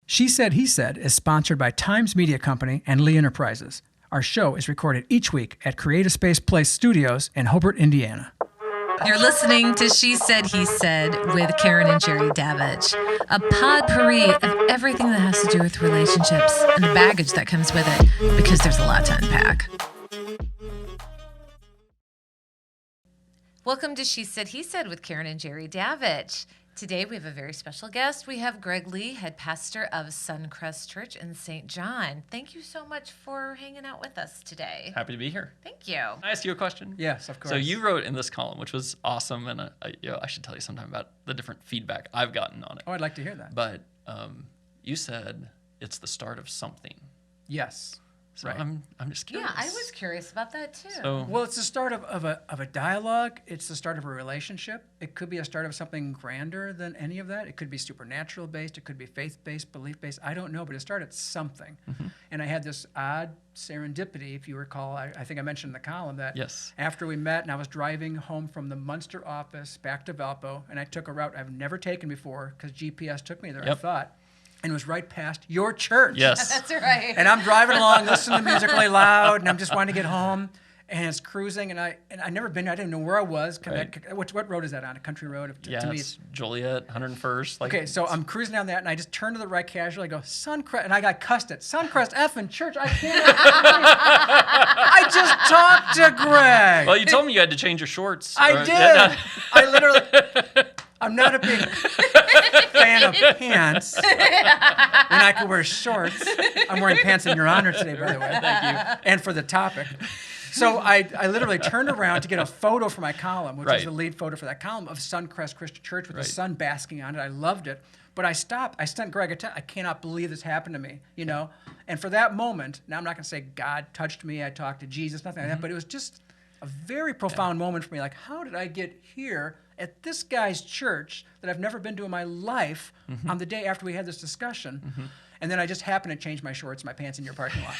She Said, He Said is sponsored by Times Media Company and Lee Enterprises. Our show is recorded each week at Creative Space Place Studios in Hobart, Indiana. You're listening to She Said, He Said with Karen and Jerry Davidge, a potpourri of everything that has to do with relationships and the baggage that comes with it, because there's a lot to unpack. Welcome to She Said, He Said with Karen and Jerry Davidge. Today we have a very special guest. We have Greg Lee, head pastor of Suncrest Church in St. John. Thank you so much for hanging out with us today. Happy to be here. Thank you. Can I ask you a question? Yes, of course. So you wrote in this column, which was awesome, and I should tell you sometime about the different feedback I've gotten on it. Oh, I'd like to hear that. But you said it's the start of something. Yes. So right. I'm just curious. Yeah, I was curious about that too. So, Well, it's the start of a dialogue. It's the start of a relationship. It could be a start of something grander than any of that. It could be supernatural based. It could be faith based, belief based. I don't know, but it started something. Mm-hmm. And I had this odd serendipity, if you recall. I think I mentioned in the column that Yes. after we met and I was driving home from the Munster office back to Valpo, and I took a route I've never taken before because GPS took me there, I Yep. thought, and it was right past your church. yes. That's right. And I'm driving along, listening to music really loud, and I'm just wanting to get home. And it's cruising, and I never been. I didn't know where I was. Right. What road is that on? A country road? Yeah, to me, it's Joliet, 101st. Like, okay. So I'm cruising down that, and I just turn to the right casually. I go Suncrest, and I got cussed at Suncrest effing church. I can't. I just talked to Greg. Well, you told me you had to change your shorts. I or- did. Yeah. I literally. I'm not a big fan of pants when I could wear shorts. I'm wearing pants in your honor today, by the way. Thank you. And for the topic. So I literally turned around to get a photo for my column, which is Right. the lead photo for that column of Suncrest Christian Church with Right. the sun basking on it. I loved it. But I stopped. I sent Greg a text. I cannot believe this happened to me, you know? And for that moment, now I'm not going to say God touched me, I talked to Jesus, nothing like that, but it was just a very profound moment for me. Like, how did I get here at this guy's church that I've never been to in my life on the day after we had this discussion? And then I just happened to change my shorts, and my pants in your parking lot.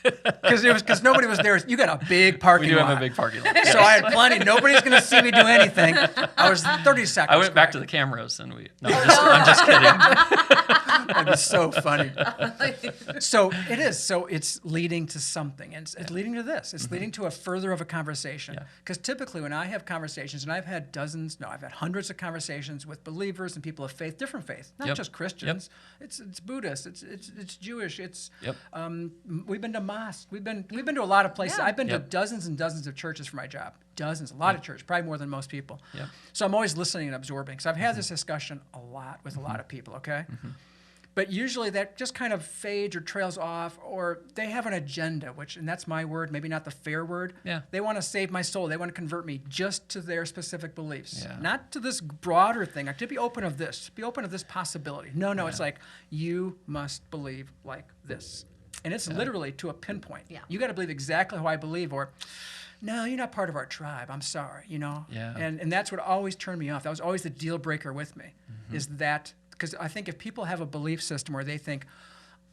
Because nobody was there. You got a big parking We do lot. have a big parking lot. So I had plenty. Nobody's going to see me do anything. I was 30 seconds. I went back to the cameras, and I'm just kidding. That'd be so funny. So it is. So it's leading to something. And it's leading to this. It's leading to a further of a conversation. Yeah. Because typically when I have conversations, and I've had hundreds of conversations with believers and people of faith, different faiths, not Yep. just Christians. It's Buddhist. It's Jewish. It's Yep. We've been to mosques. We've been to a lot of places. Yeah. I've been to Yep. dozens and dozens of churches for my job. Dozens, a lot of churches, probably more than most people. Yep. So I'm always listening and absorbing. So I've had this discussion a lot with a lot of people, okay? But usually that just kind of fades or trails off, or they have an agenda, and that's my word, maybe not the fair word. Yeah. They want to save my soul. They want to convert me just to their specific beliefs, Yeah. not to this broader thing. Like, to be open of this, be open of this possibility. No, it's like, you must believe like this. And it's literally to a pinpoint. Yeah. You got to believe exactly how I believe, or no, you're not part of our tribe. I'm sorry, you know? Yeah. And that's what always turned me off. That was always the deal breaker with me, is that, because I think if people have a belief system where they think,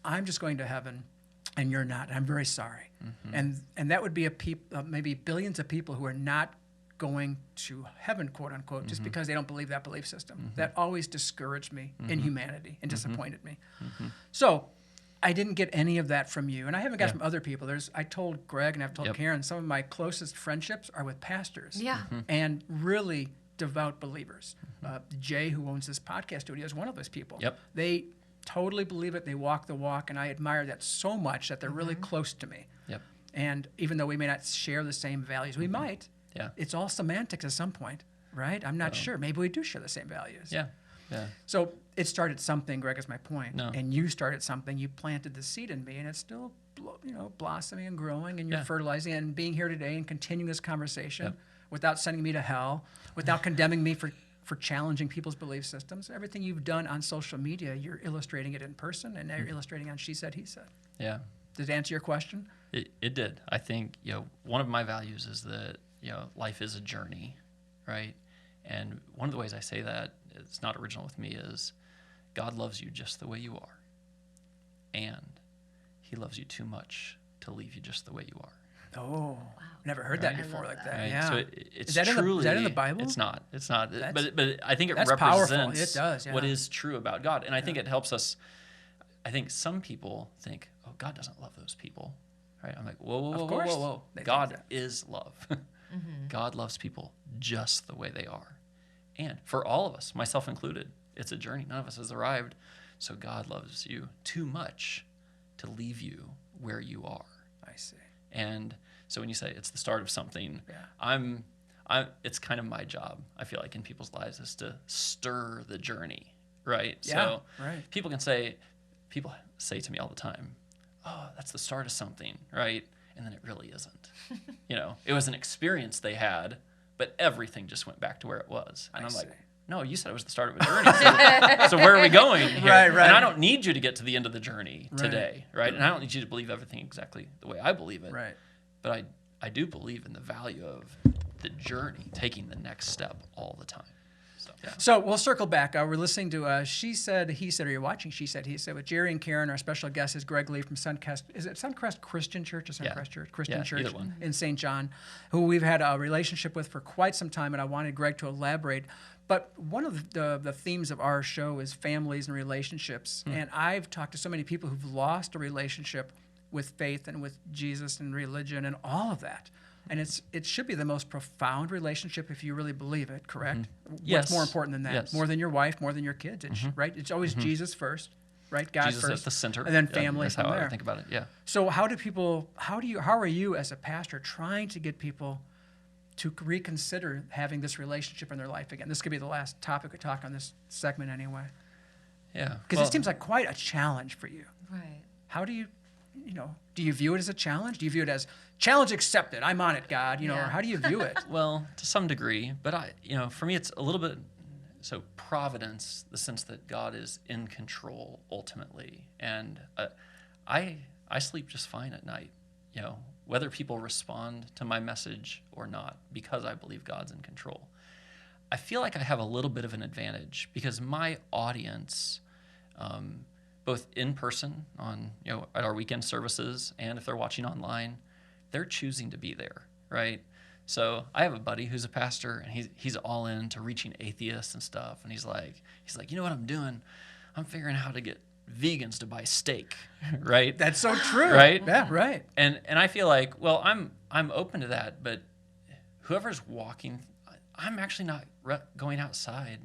I'm just going to heaven and you're not, I'm very sorry. And that would be maybe billions of people who are not going to heaven, quote unquote, just because they don't believe that belief system. That always discouraged me in humanity and disappointed me. So I didn't get any of that from you, and I haven't got from other people. I told Greg and I've told Yep. Karen, some of my closest friendships are with pastors. Yeah. And really devout believers. Jay, who owns this podcast studio, is one of those people. Yep. They totally believe it. They walk the walk, and I admire that so much that they're really close to me. Yep. And even though we may not share the same values, we might. Yeah. It's all semantics at some point, right? I'm not sure. Maybe we do share the same values. Yeah. Yeah. So it started something, Greg, is my point. No. And you started something. You planted the seed in me, and it's still, blossoming and growing, and you're fertilizing it. And being here today and continuing this conversation without sending me to hell, without condemning me for challenging people's belief systems. Everything you've done on social media, you're illustrating it in person, and now you're illustrating on She Said, He Said. Yeah. Did it answer your question? It did. I think, one of my values is that, life is a journey, right? And one of the ways I say that, it's not original with me, is God loves you just the way you are. And he loves you too much to leave you just the way you are. Oh, never heard that before like that. Right? Yeah. So it's is that truly, is that in the Bible? It's not. It's not. That's- But I think it that's powerful. represents It does, yeah. what is true about God. And I think it helps us I think some people think, oh, God doesn't love those people, right? I'm like, whoa, whoa, Of whoa, course whoa, whoa. they think God that. is love. God loves people just the way they are. And for all of us, myself included, it's a journey. None of us has arrived. So God loves you too much to leave you where you are. I see. And so when you say it's the start of something, Yeah. it's kind of my job, I feel like, in people's lives, is to stir the journey, right? Yeah, So right. people say to me all the time, oh, that's the start of something, right? And then it really isn't. It was an experience they had, but everything just went back to where it was. And I'm like, no, you said it was the start of a journey. So where are we going here? Right. And I don't need you to get to the end of the journey Right. today, right? And I don't need you to believe everything exactly the way I believe it. Right. But I do believe in the value of the journey, taking the next step all the time. So, yeah. So we'll circle back. We're listening to She Said, He Said, or you're watching She Said, He Said with Jerry and Karen. Our special guest is Greg Lee from Suncrest. Is it Suncrest Christian Church or Suncrest Church? Christian Church either one. in St. John, who we've had a relationship with for quite some time, and I wanted Greg to elaborate. But one of the themes of our show is families and relationships. And I've talked to so many people who've lost a relationship with faith and with Jesus and religion and all of that. And it should be the most profound relationship if you really believe it, correct? Yes. What's more important than that? Yes. More than your wife, more than your kids, right? It's always Jesus first, right? God Jesus first, at the center. and then Yeah, family that's from how I there. would think about it, yeah. So how are you as a pastor trying to get people to reconsider having this relationship in their life again? This could be the last topic we talk on this segment anyway. Yeah. Because it seems like quite a challenge for you. Right. How do you view it as a challenge? Do you view it as challenge accepted? I'm on it, God, or Yeah. how do you view it? Well, to some degree, but for me, it's a little bit, so providence, the sense that God is in control ultimately. And I sleep just fine at night, whether people respond to my message or not, because I believe God's in control. I feel like I have a little bit of an advantage because my audience, both in person on, at our weekend services, and if they're watching online, they're choosing to be there, right? So I have a buddy who's a pastor, and he's all into reaching atheists and stuff, and he's like, you know what I'm doing? I'm figuring out how to get vegans to buy steak, right? That's so true. Right? Yeah, right. And I feel like, well, I'm open to that, but whoever's walking, I'm actually not going outside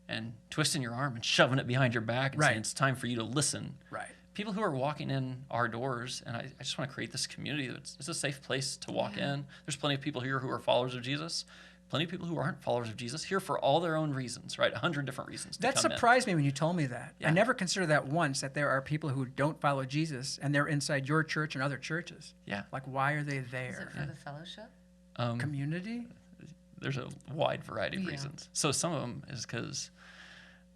and twisting your arm and shoving it behind your back and Right. saying it's time for you to listen. Right. People who are walking in our doors, and I just want to create this community that's it's a safe place to walk in. There's plenty of people here who are followers of Jesus, plenty of people who aren't followers of Jesus, here for all their own reasons, right? 100 different reasons to That come surprised me when you told me that. Yeah. I never considered that once, that there are people who don't follow Jesus and they're inside your church and other churches. in. Yeah. Like, why are they Is there? it for the fellowship? Community? There's a wide variety of Yeah. reasons. So some of them is because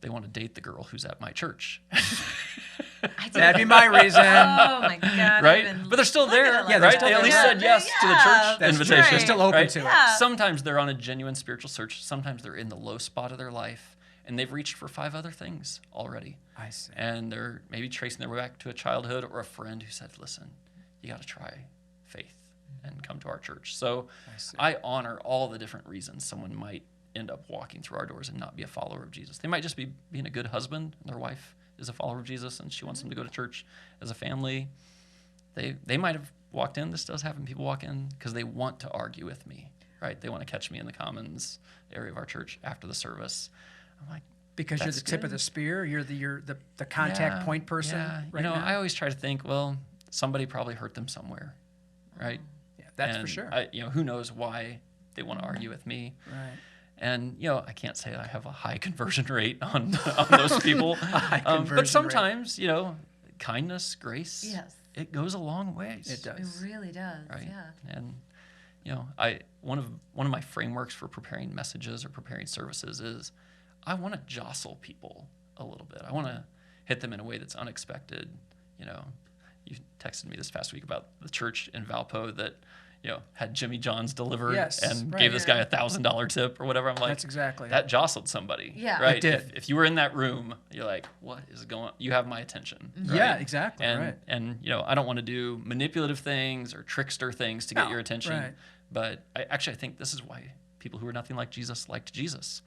they want to date the girl who's at my church, That'd be my reason. Oh my God! right? I've been But they're still looking there, at it Yeah, like they're right? still They at least there. said yes to the Yeah, church That's invitation. true. They're still open right? to it. Yeah. Sometimes they're on a genuine spiritual search. Sometimes they're in the low spot of their life, and they've reached for 5 other things already. I see. And they're maybe tracing their way back to a childhood or a friend who said, listen, you got to try faith and come to our church. So I see. I honor all the different reasons someone might end up walking through our doors and not be a follower of Jesus. They might just be being a good husband, and their wife is a follower of Jesus, and she wants them to go to church as a family. They might have walked in. This does happen. People walk in because they want to argue with me, right? They want to catch me in the commons area of our church after the service. I'm like, Because you're That's the tip of good. the spear, you're the contact point person. Yeah. Right now? I always try to think, well, somebody probably hurt them somewhere, right? Yeah, that's for And sure. who knows why they want to argue with me. Right. And I can't say I have a high conversion rate on those people. conversion But sometimes, kindness, grace, Yes. it goes a long ways. It does. It really does. Right. Yeah. And one of my frameworks for preparing messages or preparing services is I want to jostle people a little bit. I want to hit them in a way that's unexpected. You texted me this past week about the church in Valpo that had Jimmy John's delivered Yes, and right. gave this guy $1,000 tip or whatever. I'm like, That's exactly that jostled somebody. Yeah. Right. It did. If you were in that room, you're like, what is going on? You have my attention. Right? Yeah, exactly. And right. and I don't want to do manipulative things or trickster things to get No, your attention. right. But I think this is why people who are nothing like Jesus liked Jesus.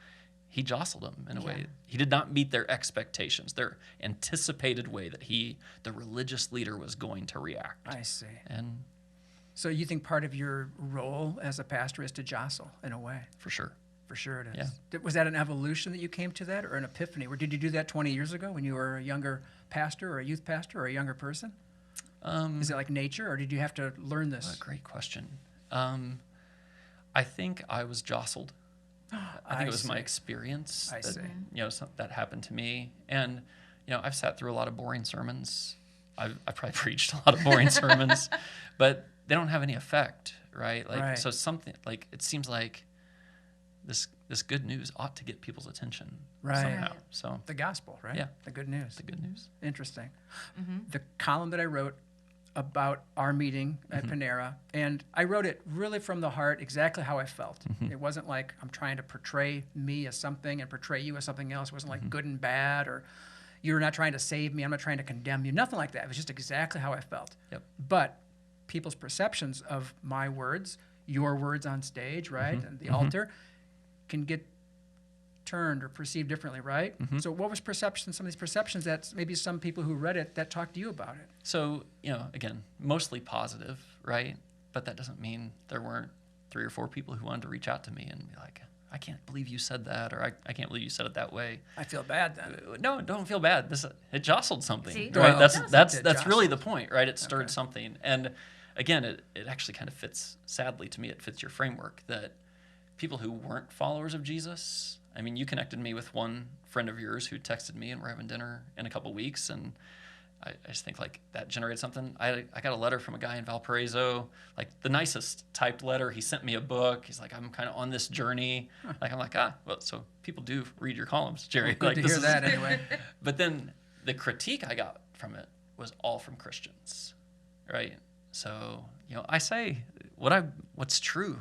he jostled them in a way. He did not meet their expectations, their anticipated way that the religious leader, was going to react. I see. And So you think part of your role as a pastor is to jostle in a way? for sure. For sure it is. Yeah. Was that an evolution that you came to that, or an epiphany? Or did you do that 20 years ago when you were a younger pastor or a youth pastor or a younger person? Is it like nature, or did you have to learn this? Great question. I think I was jostled. I think it was my see. experience I that, see. that happened to me. And, I've sat through a lot of boring sermons. I've probably preached a lot of boring sermons, but they don't have any effect, right? Like, Right. so something like, it seems like this good news ought to get people's attention Right. somehow. So The gospel, right? Yeah. The good news. the good news. Interesting. The column that I wrote about our meeting at Mm-hmm. Panera, and I wrote it really from the heart, exactly how I felt. Mm-hmm. It wasn't like I'm trying to portray me as something and portray you as something else. It wasn't Mm-hmm. like good and bad, or you're not trying to save me, I'm not trying to condemn you, nothing like that. It was just exactly how I felt. Yep. But people's perceptions of my words, your words on stage, right, Mm-hmm. and the altar, can get turned or perceived differently, right? Mm-hmm. So what was some of these perceptions that maybe some people who read it that talked to you about it? So, again, mostly positive, right? But that doesn't mean there weren't 3 or 4 people who wanted to reach out to me and be like, I can't believe you said that, or I can't believe you said it that way. I feel bad then. No, don't feel bad. It jostled something, See? right? Well, that's it really jostled. the point, right? It stirred Okay. something. And again, it actually kind of fits, sadly to me, it fits your framework that people who weren't followers of Jesus, I mean, you connected me with one friend of yours who texted me, and we're having dinner in a couple weeks, and I just think like that generated something. I got a letter from a guy in Valparaiso, like the nicest typed letter. He sent me a book. He's like, I'm kind of on this journey. Like, I'm like, well, so people do read your columns, Jerry. Good like, to this hear is- that anyway. But then the critique I got from it was all from Christians, right? So, I say what's true.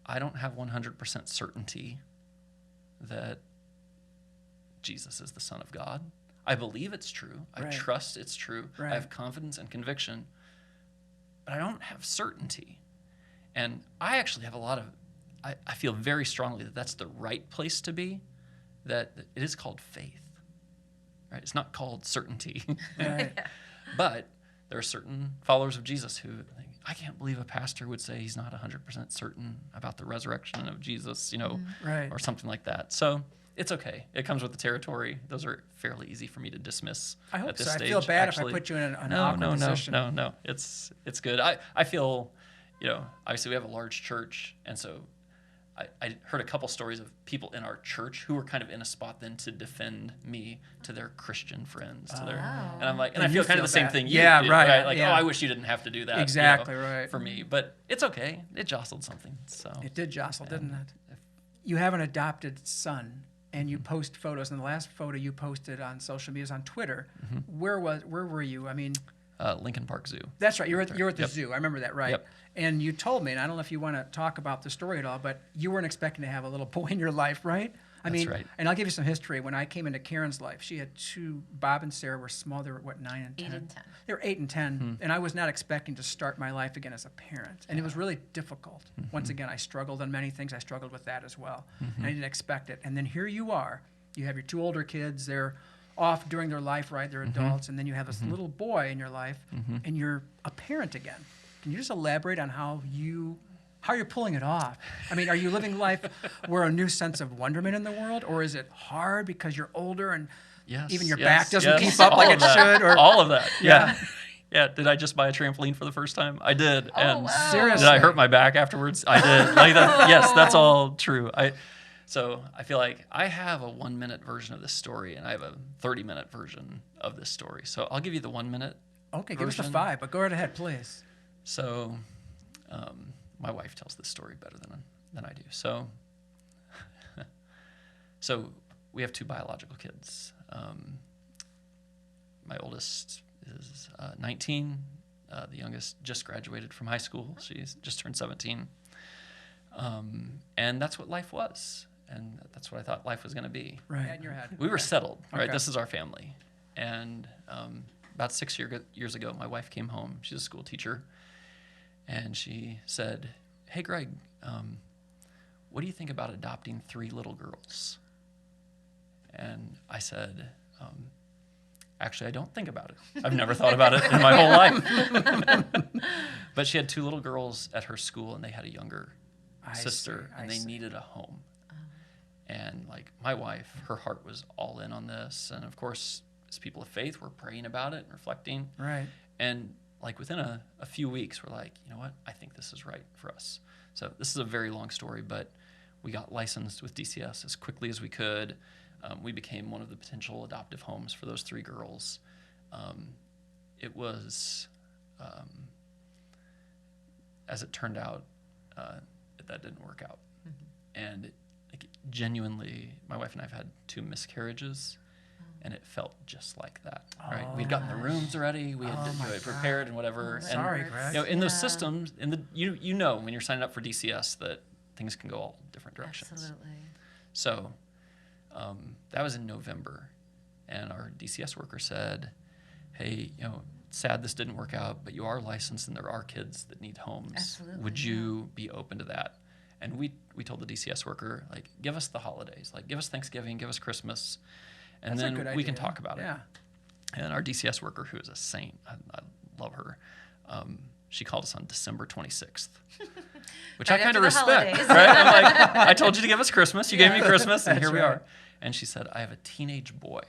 I don't have 100% certainty that Jesus is the Son of God. I believe it's true. I Right. trust it's true. Right. I have confidence and conviction, but I don't have certainty. And I actually have I feel very strongly that that's the right place to be, that it is called faith, right? It's not called certainty. Right. But there are certain followers of Jesus who think, I can't believe a pastor would say he's not 100% certain about the resurrection of Jesus, Right. or something like that. So it's okay. It comes with the territory. Those are fairly easy for me to dismiss I hope at this so. stage. I feel bad actually. if I put you in an No, awkward no, position. no. It's good. I feel, obviously we have a large church, and so I heard a couple stories of people in our church who were kind of in a spot then to defend me to their Christian friends. And I'm like, and And I you feel kind of feel the same bad. thing you Yeah, did, right, Like, yeah. oh, I wish you didn't have to do that. Exactly, right. For me, but it's okay. It jostled something. So It did jostle, didn't it? You have an adopted son, and you post photos. And the last photo you posted on social media is on Twitter. Where were you? I mean, Lincoln Park Zoo. that's right. You're at the Yep. zoo. I remember that, right? Yep. And you told me, and I don't know if you want to talk about the story at all, but you weren't expecting to have a little boy in your life, right? I That's mean, right. and I'll give you some history. When I came into Karen's life, she had 2. Bob and Sarah were small. They were, 9 and 10? 8 and 10. They were 8 and 10, and I was not expecting to start my life again as a parent. And it was really difficult. Once again, I struggled on many things. I struggled with that as well. And I didn't expect it. And then here you are. You have your 2 older kids. They're off during their life, right? They're adults. And then you have this little boy in your life, and you're a parent again. Can you just elaborate on how you're pulling it off? I mean, are you living life where a new sense of wonderment in the world, or is it hard because you're older and Yes. even your yes, back doesn't yes. keep up All like of it that. should? Or All of that. Yeah. Yeah. Did I just buy a trampoline for the first time? I did. And wow. Seriously. did I hurt my back afterwards? I did. Like that, yes, that's all true. So I feel like I have a 1-minute version of this story, and I have a 30-minute version of this story. So I'll give you the 1-minute. Okay, give us the version. 5, but go right ahead, please. So my wife tells this story better than I do. So we have 2 biological kids. My oldest is 19. The youngest just graduated from high school. She's just turned 17. And that's what life was. And that's what I thought life was going to be. Right. In your head. We were settled, right? Okay. This is our family. And about 6 years ago, my wife came home. She's a school teacher. And she said, hey, Greg, what do you think about adopting 3 little girls? And I said, actually, I don't think about it. I've never thought about it in my whole life. But she had 2 little girls at her school, and they had a younger sister, and they needed a home. And like my wife, her heart was all in on this. And of course, as people of faith, we're praying about it and reflecting. Right. And like within a few weeks, we're like, you know what? I think this is right for us. So this is a very long story, but we got licensed with DCS as quickly as we could. We became one of the potential adoptive homes for those 3 girls. It was, as it turned out, that didn't work out. And genuinely, my wife and I have had 2 miscarriages, and it felt just like that. Right? We'd gotten the rooms already, we had prepared and whatever. And Sorry, Greg. in those systems, you know when you're signing up for DCS that things can go all different directions. Absolutely. So that was in November, and our DCS worker said, "Hey, sad this didn't work out, but you are licensed, and there are kids that need homes. Absolutely, Would you be open to that?" And we told the DCS worker, like, give us the holidays, like give us Thanksgiving, give us Christmas, and That's a then good we can idea. talk about Yeah. it. And our DCS worker, who is a saint, I love her, she called us on December 26th, which Right I kind after of the respect, holidays. right? I'm like, I told you to give us Christmas, you gave me Christmas, and That's here we right. are. And she said, I have a teenage boy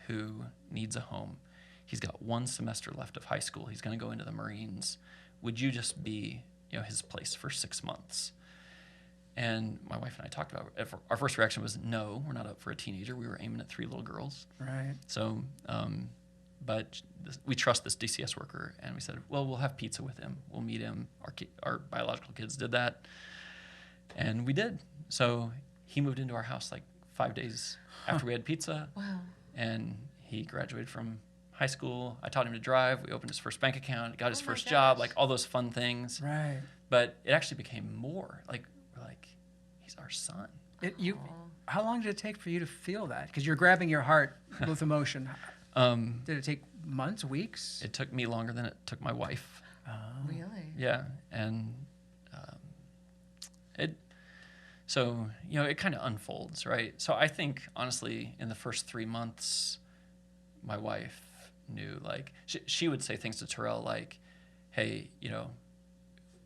who needs a home. He's got 1 semester left of high school. He's going to go into the Marines. Would you just be, his place for 6 months? And my wife and I talked about it. Our first reaction was, no, we're not up for a teenager. We were aiming at 3 little girls. Right. So, but we trust this DCS worker, and we said, well, we'll have pizza with him. We'll meet him. Our biological kids did that, and we did. So he moved into our house like 5 days after we had pizza. Wow. And he graduated from high school. I taught him to drive. We opened his first bank account, got his Oh my first job, gosh. like all those fun things. Right. But it actually became more like, we're like, he's our son. How long did it take for you to feel that? Because you're grabbing your heart with emotion. Did it take months, weeks? It took me longer than it took my wife. Really? Yeah, and it kind of unfolds, right? So I think honestly, in the first 3 months, my wife knew, like, she would say things to Terrell like, "Hey,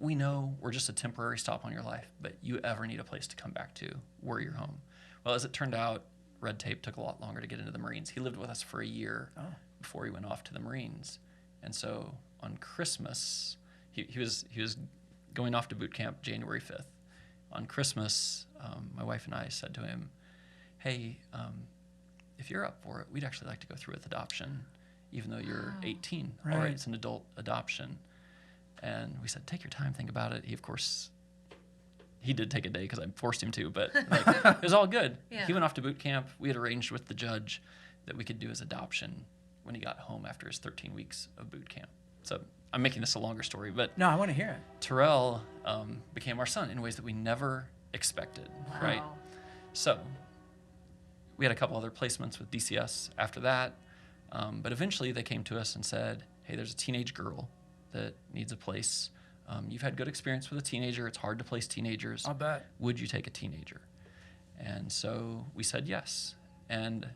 we know we're just a temporary stop on your life, but you ever need a place to come back to, we're your home." Well, as it turned out, red tape took a lot longer to get into the Marines. He lived with us for a year before he went off to the Marines, and so on Christmas, he was going off to boot camp January 5th. On Christmas, my wife and I said to him, "Hey, if you're up for it, we'd actually like to go through with adoption, even though you're 18. All Right. right, it's an adult adoption." And we said, "Take your time, think about it." He, of course, he did take a day because I forced him to, but like, it was all good. Yeah. He went off to boot camp. We had arranged with the judge that we could do his adoption when he got home after his 13 weeks of boot camp. So I'm making this a longer story, but No, I want to hear it. Terrell became our son in ways that we never expected, right? Wow. So we had a couple other placements with DCS after that, but eventually they came to us and said, "Hey, there's a teenage girl that needs a place. You've had good experience with a teenager. It's hard to place teenagers. I'll bet. Would you take a teenager?" And so we said yes. And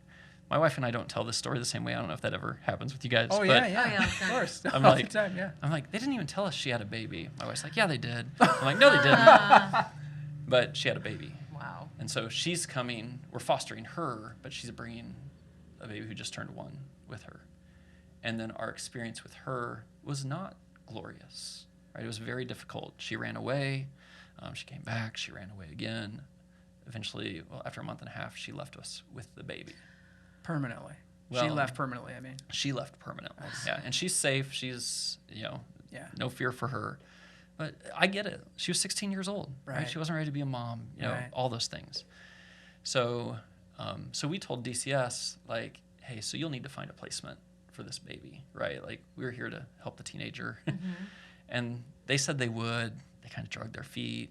my wife and I don't tell this story the same way. I don't know if that ever happens with you guys. Oh, but yeah. Oh, yeah, Of okay. course. I'm All like, the time, yeah. I'm like, they didn't even tell us she had a baby. My wife's like, yeah, they did. I'm like, no, they didn't. But she had a baby. Wow. And so she's coming, we're fostering her, but she's bringing a baby who just turned 1 with her. And then our experience with her was not glorious, right? It was very difficult. She ran away. She came back. She ran away again. Eventually, well, after a month and a half, she left us with the baby. Permanently. She Well, left permanently, I mean. She left permanently. Yeah, and she's safe. She's, Yeah. no fear for her. But I get it. She was 16 years old, right? Right. She wasn't ready to be a mom, Right. all those things. So, so we told DCS, like, hey, so you'll need to find a placement for this baby, right? Like, we're here to help the teenager. And they said they would. They kind of dragged their feet.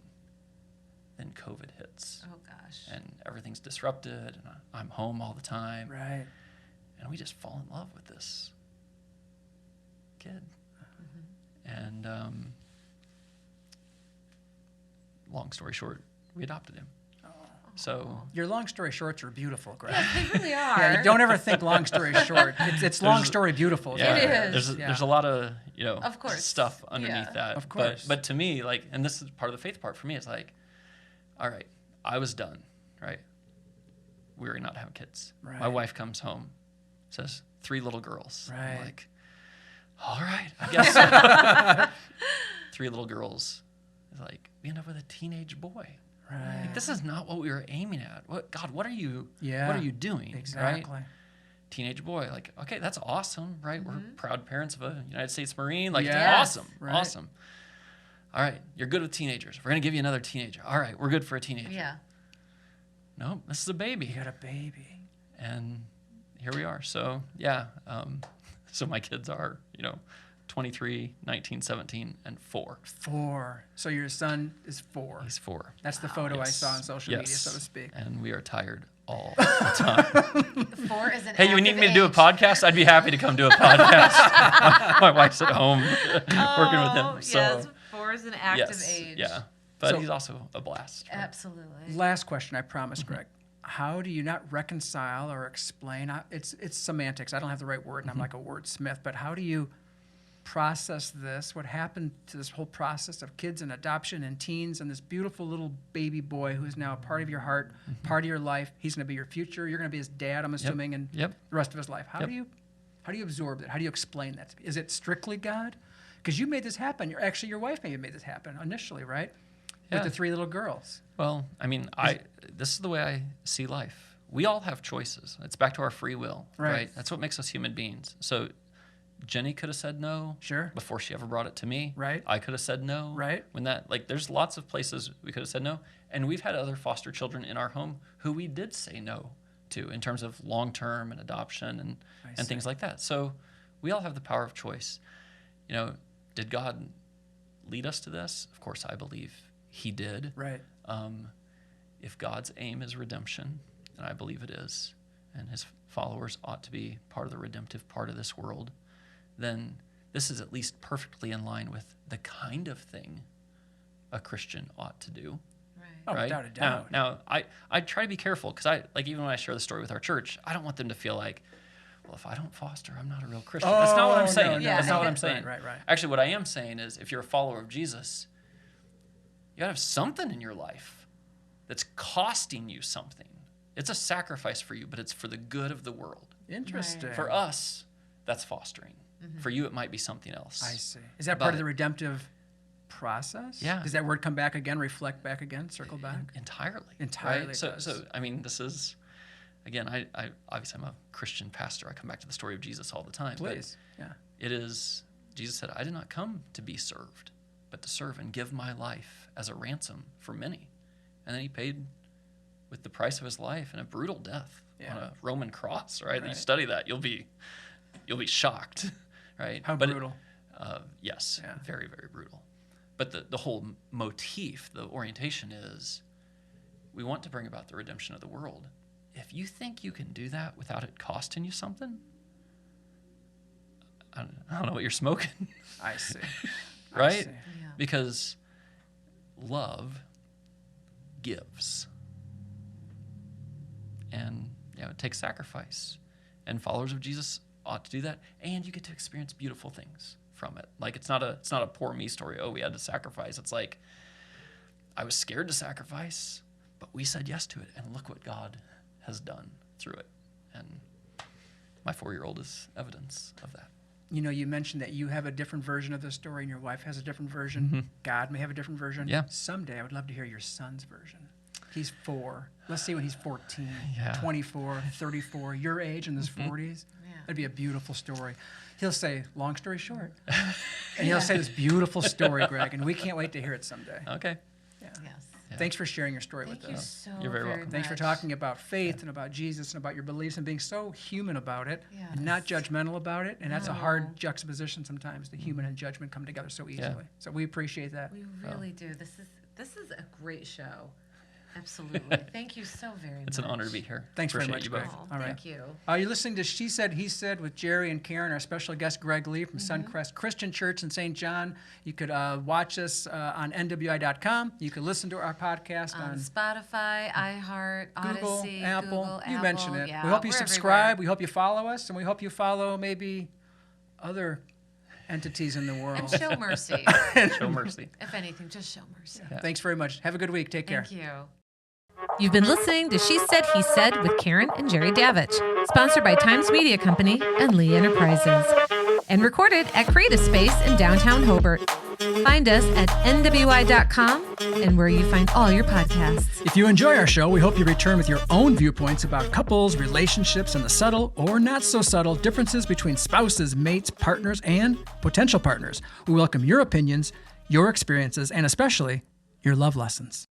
Then COVID hits. Oh gosh. And everything's disrupted, and I'm home all the time. Right. And we just fall in love with this kid. And long story short, we adopted him. So Your long story shorts are beautiful, Greg. They really are. Yeah, you don't ever think long story short. It's long story beautiful. yeah, It is. There's a lot of Of course. stuff underneath Yeah. that. Of course. But to me, like, and this is part of the faith part for me, is like, all right, I was done, right? We were not having kids. Right. My wife comes home, says 3 little girls. Right. I'm like, all right, I guess. 3 little girls. It's like, we end up with a teenage boy. Right. Like, this is not what we were aiming at. What God? What are you? Yeah. What are you doing? Exactly. Right? Teenage boy. Like, okay, that's awesome, right? We're proud parents of a United States Marine. Like, Yes. awesome, Right. awesome. All right, you're good with teenagers. We're gonna give you another teenager. All right, we're good for a teenager. Yeah. No, this is a baby, You got a baby. and here we are. So yeah, so my kids are 23, 19, 17, and 4. 4. So your son is 4. He's 4. That's the photo I Yes. saw on social media, Yes. so to speak. And we are tired all the time. 4 is an Hey, you need active me to do a age. podcast? I'd be happy to come do a podcast. My wife's at home working with him. So Yes, 4 is an active yes, age. yeah. But So- he's also a blast. right? Absolutely. Last question, I promise, Greg. How do you not reconcile or explain? It's semantics. I don't have the right word, and I'm like a wordsmith. But how do you process this? What happened to this whole process of kids and adoption and teens and this beautiful little baby boy who is now a part of your heart, part of your life? He's going to be your future. You're going to be his dad, I'm assuming, and Yep. the rest of his life. How Yep. do you absorb that? How do you explain that to me? Is it strictly God? Because you made this happen. Actually, your wife maybe made this happen initially, right? Yeah. With the 3 little girls. Well, I mean, this is the way I see life. We all have choices. It's back to our free will, Right. right? That's what makes us human beings. So Jenny could have said no Sure. before she ever brought it to me. Right. I could have said no. Right. When there's lots of places we could have said no. And we've had other foster children in our home who we did say no to in terms of long-term and adoption and things like that. So we all have the power of choice. Did God lead us to this? Of course, I believe he did. Right. If God's aim is redemption, and I believe it is, and his followers ought to be part of the redemptive part of this world, then this is at least perfectly in line with the kind of thing a Christian ought to do. Right. Oh, Right? without a doubt. Now, I try to be careful because even when I share the story with our church, I don't want them to feel like, well, if I don't foster, I'm not a real Christian. That's not what I'm saying. no, That's no. not what I'm saying. Right. Actually, what I am saying is if you're a follower of Jesus, you gotta have something in your life that's costing you something. It's a sacrifice for you, but it's for the good of the world. Interesting. For us, that's fostering. For you, it might be something else. I see. Is that part of But- the redemptive process? Yeah. Does that word come back again, reflect back again, circle back? Entirely. Entirely Right? it So, does. I mean, this is, again, I obviously I'm a Christian pastor. I come back to the story of Jesus all the time. but Please. Yeah. it is, Jesus said, I did not come to be served, but to serve and give my life as a ransom for many. And then he paid with the price of his life in a brutal death on a Roman cross, right? You Right. study that, you'll be shocked, right? How But brutal. Yes, Yeah. very, very brutal. But the whole motif, the orientation is we want to bring about the redemption of the world. If you think you can do that without it costing you something, I don't know what you're smoking, I see. I right? see. Yeah. Because love gives. And it takes sacrifice. And followers of Jesus ought to do that. And you get to experience beautiful things from it. Like it's not a poor me story. Oh, we had to sacrifice. It's like I was scared to sacrifice, but we said yes to it. And look what God has done through it. And my 4-year-old is evidence of that. You mentioned that you have a different version of the story and your wife has a different version. God may have a different version. Yeah. Someday I would love to hear your son's version. He's 4. Let's see when he's 14, Yeah. 24, 34, your age in his 40s. Yeah. That'd be a beautiful story. He'll say, long story short. And he'll say this beautiful story, Greg, and we can't wait to hear it someday. Okay. Yeah. Yes. Yeah. Thanks for sharing your story Thank with you us. so You're very welcome. Thanks for much. talking about faith and about Jesus and about your beliefs and being so human about it and not Yes. judgmental about it. And that's a No. hard juxtaposition sometimes. The human and judgment come together so easily. So we appreciate that. We really do. This is a great show. Absolutely. Thank you so very much. It's an honor to be here. Thanks very Appreciate much, you Greg. both. Oh, All right. thank you. You're listening to She Said, He Said with Jerry and Karen, our special guest, Greg Lee from Suncrest Christian Church in St. John. You could watch us on NWI.com. You could listen to our podcast On on Spotify, iHeart, Google, Odyssey, Apple. Google, You mentioned it. Yeah, we hope you we're subscribe. everywhere. We hope you follow us. And we hope you follow maybe other entities in the world. And show mercy. Show mercy. If anything, just show mercy. Thanks very much. Have a good week. Take care. Thank you. You've been listening to She Said, He Said with Karen and Jerry Davich, sponsored by Times Media Company and Lee Enterprises, and recorded at Creative Space in downtown Hobart. Find us at NWI.com and where you find all your podcasts. If you enjoy our show, we hope you return with your own viewpoints about couples, relationships, and the subtle or not so subtle differences between spouses, mates, partners, and potential partners. We welcome your opinions, your experiences, and especially your love lessons.